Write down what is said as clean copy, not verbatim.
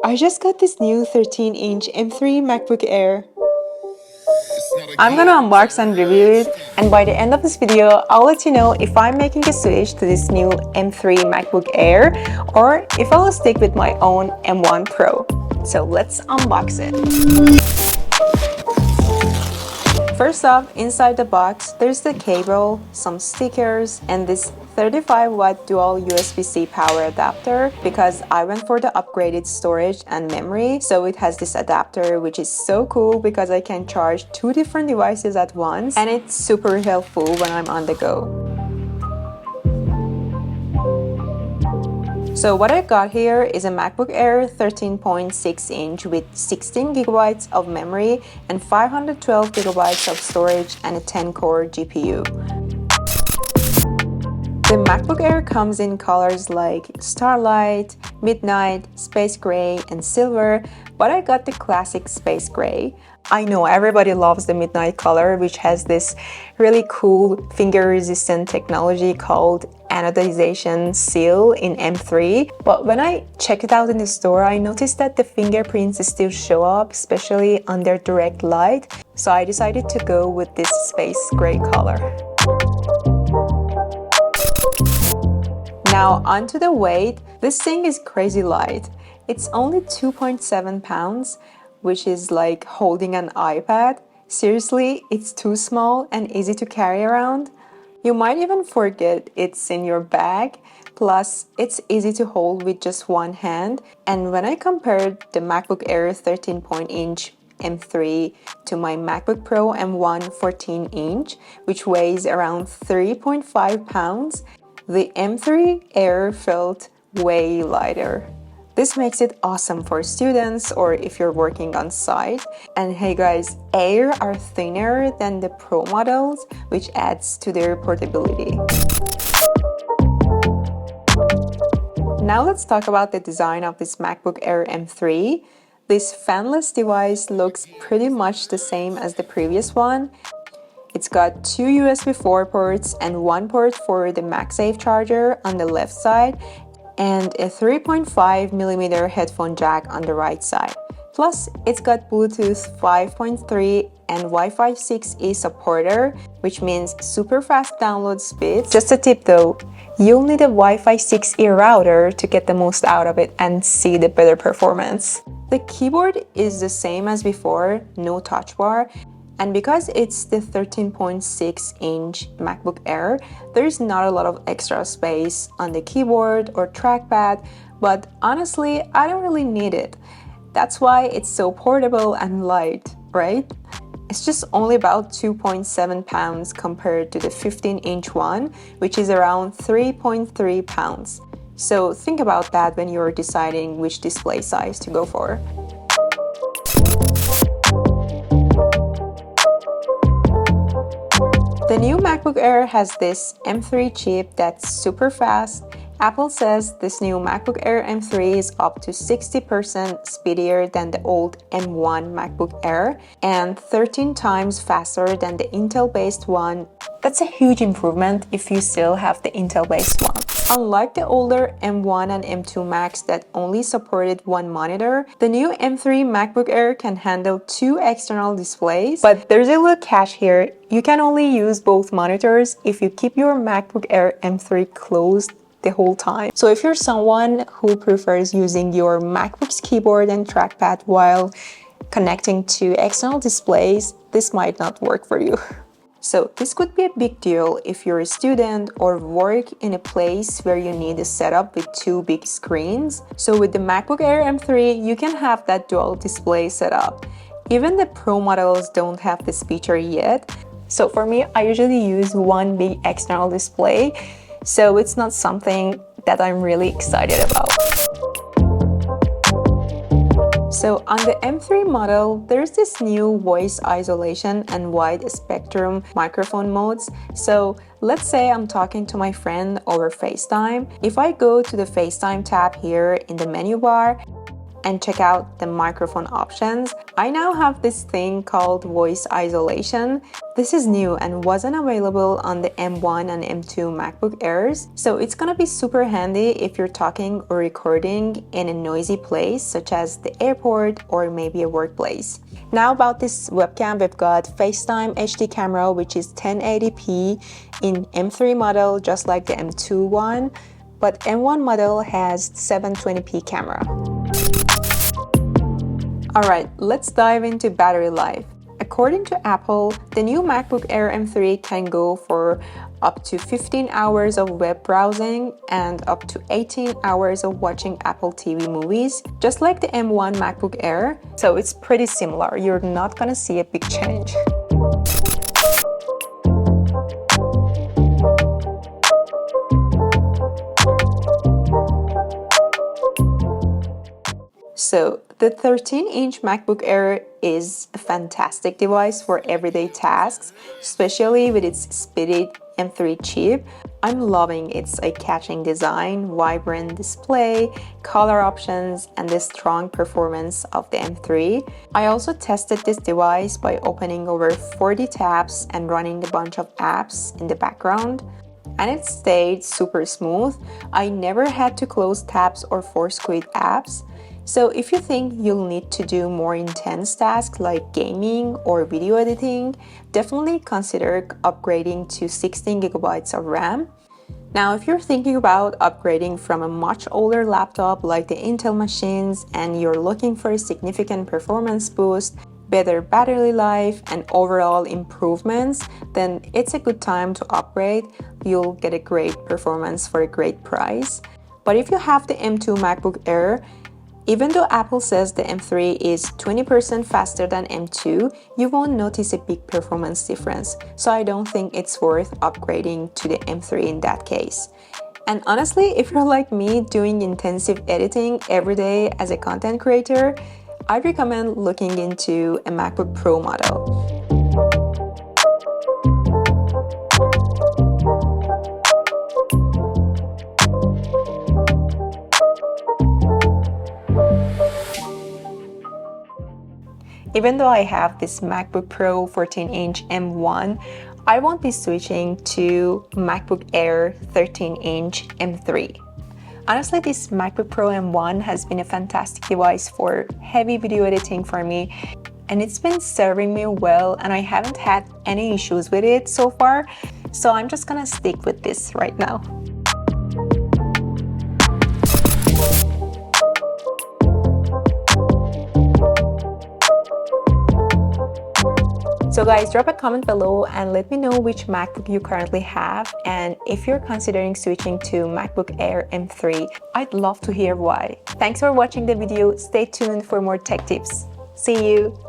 I just got this new 13-inch M3 MacBook Air. I'm gonna unbox and review it, and by the end of this video, I'll let you know if I'm making a switch to this new M3 MacBook Air or if I'll stick with my own M1 Pro. So let's unbox it. First off, inside the box, there's the cable, some stickers, and this 35-watt dual USB-C power adapter because I went for the upgraded storage and memory, so it has this adapter which is so cool because I can charge 2 different devices at once, and it's super helpful when I'm on the go. So what I got here is a MacBook Air 13.6-inch with 16 gigabytes of memory and 512 gigabytes of storage and a 10-core GPU. The MacBook Air comes in colors like Starlight, Midnight, Space Gray, and Silver, but I got the classic Space Gray. I know everybody loves the Midnight color, which has this really cool finger-resistant technology called anodization seal in M3. But when I check it out in the store, I noticed that the fingerprints still show up, especially under direct light. So I decided to go with this Space Gray color. Now onto the weight. This thing is crazy light. It's only 2.7 pounds, which is like holding an iPad. Seriously, it's too small and easy to carry around. You might even forget it's in your bag. Plus, it's easy to hold with just one hand. And when I compared the MacBook Air 13-inch M3 to my MacBook Pro M1 14-inch, which weighs around 3.5 pounds, the M3 Air felt way lighter. This makes it awesome for students or if you're working on site. And hey guys, Air are thinner than the Pro models, which adds to their portability. Now let's talk about the design of this MacBook Air M3. This fanless device looks pretty much the same as the previous one. It's got 2 USB 4 ports and 1 port for the MagSafe charger on the left side and a 3.5mm headphone jack on the right side. Plus, it's got Bluetooth 5.3 and Wi-Fi 6E supporter, which means super fast download speeds. Just a tip though, you'll need a Wi-Fi 6E router to get the most out of it and see the better performance. The keyboard is the same as before, no touch bar. And because it's the 13.6-inch MacBook Air, there's not a lot of extra space on the keyboard or trackpad, but honestly, I don't really need it. That's why it's so portable and light, right? It's just only about 2.7 pounds compared to the 15-inch one, which is around 3.3 pounds. So think about that when you're deciding which display size to go for. The new MacBook Air has this M3 chip that's super fast. Apple says this new MacBook Air M3 is up to 60% speedier than the old M1 MacBook Air and 13 times faster than the Intel-based one. That's a huge improvement if you still have the Intel-based one. Unlike the older M1 and M2 Macs that only supported one monitor, the new M3 MacBook Air can handle 2 external displays. But there's a little catch here. You can only use both monitors if you keep your MacBook Air M3 closed the whole time. So if you're someone who prefers using your MacBook's keyboard and trackpad while connecting to external displays, this might not work for you. So this could be a big deal if you're a student or work in a place where you need a setup with 2 big screens. So with the MacBook Air M3, you can have that dual display setup. Even the Pro models don't have this feature yet. So for me, I usually use one big external display. So it's not something that I'm really excited about. So on the M3 model, there's this new voice isolation and wide spectrum microphone modes. So let's say I'm talking to my friend over FaceTime. If I go to the FaceTime tab here in the menu bar, and check out the microphone options. I now have this thing called voice isolation. This is new and wasn't available on the M1 and M2 MacBook Airs, so it's gonna be super handy if you're talking or recording in a noisy place such as the airport or maybe a workplace. Now about this webcam, we've got FaceTime HD camera, which is 1080p in M3 model, just like the M2 one, but M1 model has 720p camera. Alright, let's dive into battery life. According to Apple, the new MacBook Air M3 can go for up to 15 hours of web browsing and up to 18 hours of watching Apple TV movies, just like the M1 MacBook Air, so it's pretty similar. You're not gonna see a big change. So the 13-inch MacBook Air is a fantastic device for everyday tasks, especially with its speedy M3 chip. I'm loving its eye-catching design, vibrant display, color options, and the strong performance of the M3. I also tested this device by opening over 40 tabs and running a bunch of apps in the background, and it stayed super smooth. I never had to close tabs or force quit apps. So if you think you'll need to do more intense tasks like gaming or video editing, definitely consider upgrading to 16GB of RAM. Now, if you're thinking about upgrading from a much older laptop like the Intel machines and you're looking for a significant performance boost, better battery life, and overall improvements, then it's a good time to upgrade. You'll get a great performance for a great price. But if you have the M2 MacBook Air, even though Apple says the M3 is 20% faster than M2, you won't notice a big performance difference, so I don't think it's worth upgrading to the M3 in that case. And honestly, if you're like me doing intensive editing every day as a content creator, I recommend looking into a MacBook Pro model. Even though I have this MacBook Pro 14-inch M1, I won't be switching to MacBook Air 13-inch M3. Honestly, this MacBook Pro M1 has been a fantastic device for heavy video editing for me, and it's been serving me well, and I haven't had any issues with it so far, so I'm just gonna stick with this right now. So guys, drop a comment below and let me know which MacBook you currently have, and if you're considering switching to MacBook Air M3, I'd love to hear why. Thanks for watching the video. Stay tuned for more tech tips. See you!